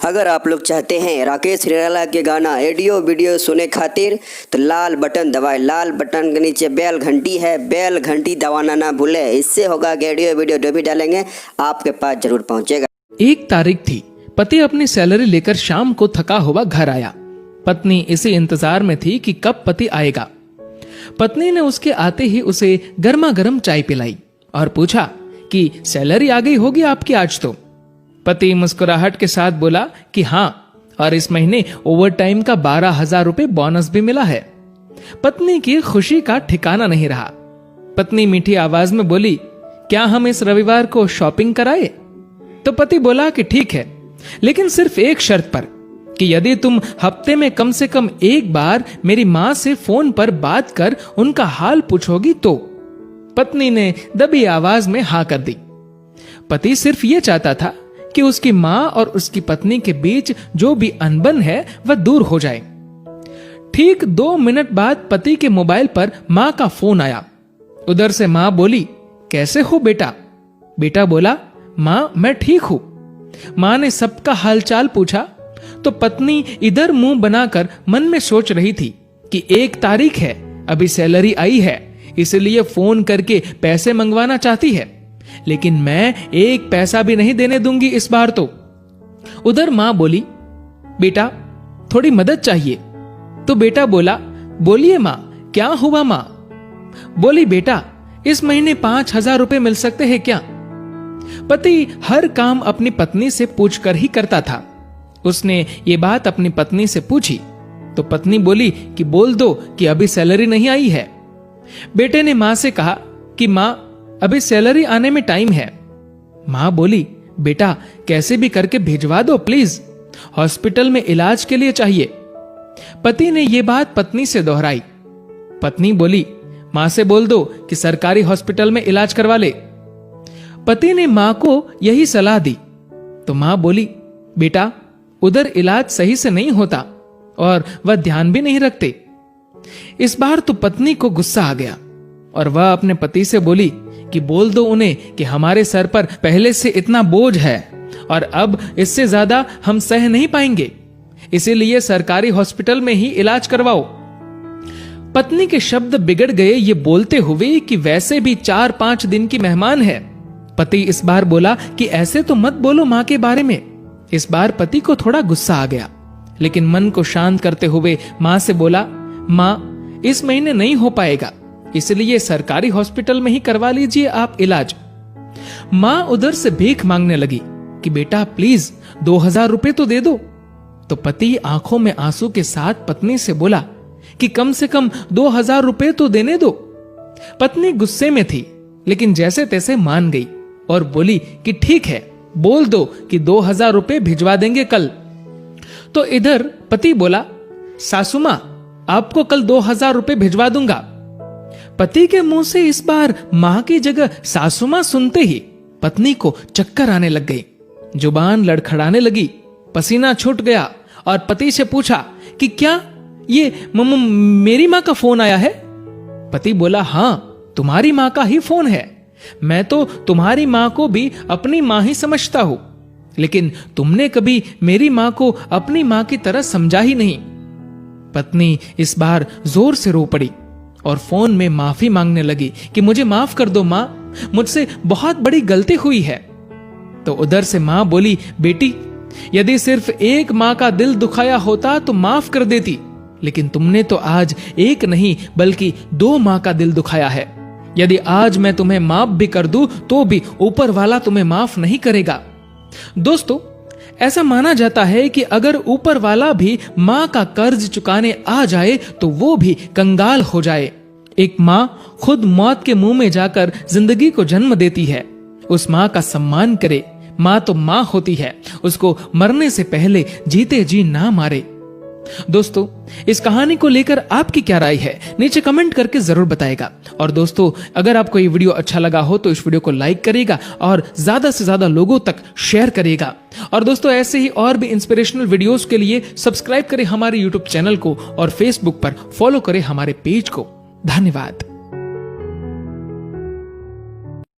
अगर आप लोग चाहते हैं राकेश निराला के गाना ऑडियो वीडियो सुने खातिर तो लाल बटन दबाएं। लाल बटन के नीचे बेल घंटी है, बेल घंटी दबाना ना भूलें। इससे होगा कि ऑडियो वीडियो जो भी डालेंगे आपके पास जरूर पहुंचेगा। 1 तारीख थी। पति अपनी सैलरी लेकर शाम को थका हुआ घर आया। पत्नी इसी इंतजार में थी कि कब पति आएगा। पत्नी ने उसके आते ही उसे गर्मा गर्म चाय पिलाई और पूछा कि सैलरी आ गई होगी आपकी आज तो। पति मुस्कुराहट के साथ बोला कि हाँ, और इस महीने ओवर टाइम का 12,000 रुपए बोनस भी मिला है। पत्नी की खुशी का ठिकाना नहीं रहा। पत्नी मीठी आवाज में बोली, क्या हम इस रविवार को शॉपिंग कराए? तो पति बोला कि ठीक है, लेकिन सिर्फ एक शर्त पर, कि यदि तुम हफ्ते में कम से कम एक बार मेरी मां से फोन पर बात कर उनका हाल पूछोगी तो। पत्नी ने दबी आवाज में हाँ कर दी। पति सिर्फ ये चाहता था कि उसकी मां और उसकी पत्नी के बीच जो भी अनबन है वह दूर हो जाए। ठीक 2 मिनट बाद पति के मोबाइल पर मां का फोन आया। उधर से मां बोली, कैसे हो बेटा? बेटा बोला, मां मैं ठीक हूं। मां ने सबका हालचाल पूछा तो पत्नी इधर मुंह बनाकर मन में सोच रही थी कि 1 तारीख है, अभी सैलरी आई है, इसलिए फोन करके पैसे मंगवाना चाहती है, लेकिन मैं 1 पैसा भी नहीं देने दूंगी इस बार तो। उधर मां बोली, बेटा थोड़ी मदद चाहिए। तो बेटा बोला, बोलिए मां, क्या हुआ मां? बोली, बेटा इस महीने 5,000 रुपए मिल सकते हैं क्या? पति हर काम अपनी पत्नी से पूछकर ही करता था। उसने ये बात अपनी पत्नी से पूछी तो पत्नी बोली कि बोल दो कि अभी सैलरी नहीं आई है। बेटे ने मां से कहा कि मां अभी सैलरी आने में टाइम है। मां बोली, बेटा कैसे भी करके भिजवा दो प्लीज, हॉस्पिटल में इलाज के लिए चाहिए। पति ने यह बात पत्नी से दोहराई। पत्नी बोली, मां से बोल दो कि सरकारी हॉस्पिटल में इलाज करवा ले। पति ने मां को यही सलाह दी तो मां बोली, बेटा उधर इलाज सही से नहीं होता और वह ध्यान भी नहीं रखते। इस बार तो पत्नी को गुस्सा आ गया और वह अपने पति से बोली कि बोल दो उन्हें कि हमारे सर पर पहले से इतना बोझ है और अब इससे ज्यादा हम सह नहीं पाएंगे, इसीलिए सरकारी हॉस्पिटल में ही इलाज करवाओ। पत्नी के शब्द बिगड़ गए ये बोलते हुए कि वैसे भी 4-5 दिन की मेहमान है। पति इस बार बोला कि ऐसे तो मत बोलो मां के बारे में। इस बार पति को थोड़ा गुस्सा आ गया, लेकिन मन को शांत करते हुए मां से बोला, मां इस महीने नहीं हो पाएगा, इसलिए सरकारी हॉस्पिटल में ही करवा लीजिए आप इलाज। मां उधर से भीख मांगने लगी कि बेटा प्लीज 2,000 रुपए तो दे दो। तो पति आंखों में आंसू के साथ पत्नी से बोला कि कम से कम 2,000 रुपए तो देने दो। पत्नी गुस्से में थी, लेकिन जैसे तैसे मान गई और बोली कि ठीक है, बोल दो कि 2,000 रुपए भिजवा देंगे कल। तो इधर पति बोला, सासू मां आपको कल 2,000 रुपए भिजवा दूंगा। पति के मुंह से इस बार मां की जगह सासू मां सुनते ही पत्नी को चक्कर आने लग गई, जुबान लड़खड़ाने लगी, पसीना छूट गया और पति से पूछा कि क्या ये मेरी मां का फोन आया है? पति बोला, हां तुम्हारी मां का ही फोन है। मैं तो तुम्हारी मां को भी अपनी मां ही समझता हूं, लेकिन तुमने कभी मेरी मां को अपनी मां की तरह समझा ही नहीं। पत्नी इस बार जोर से रो पड़ी और फोन में माफी मांगने लगी कि मुझे माफ कर दो मां, मुझसे बहुत बड़ी गलती हुई है। तो उधर से मां बोली, बेटी यदि सिर्फ एक मां का दिल दुखाया होता तो माफ कर देती, लेकिन तुमने तो आज एक नहीं बल्कि 2 मां का दिल दुखाया है। यदि आज मैं तुम्हें माफ भी कर दूं तो भी ऊपर वाला तुम्हें माफ नहीं करेगा। दोस्तों, ऐसा माना जाता है कि अगर ऊपर वाला भी मां का कर्ज चुकाने आ जाए तो वो भी कंगाल हो जाए। एक मां खुद मौत के मुंह में जाकर जिंदगी को जन्म देती है। उस मां का सम्मान करे। मां तो मां होती है, उसको मरने से पहले जीते जी ना मारे। दोस्तों, इस कहानी को लेकर आपकी क्या राय है नीचे कमेंट करके जरूर बताएगा। और दोस्तों, अगर आपको ये वीडियो अच्छा लगा हो तो इस वीडियो को लाइक करेगा और ज्यादा से ज्यादा लोगों तक शेयर करेगा। और दोस्तों, ऐसे ही और भी इंस्पिरेशनल वीडियोस के लिए सब्सक्राइब करें हमारे यूट्यूब चैनल को और फेसबुक पर फॉलो करें हमारे पेज को। धन्यवाद।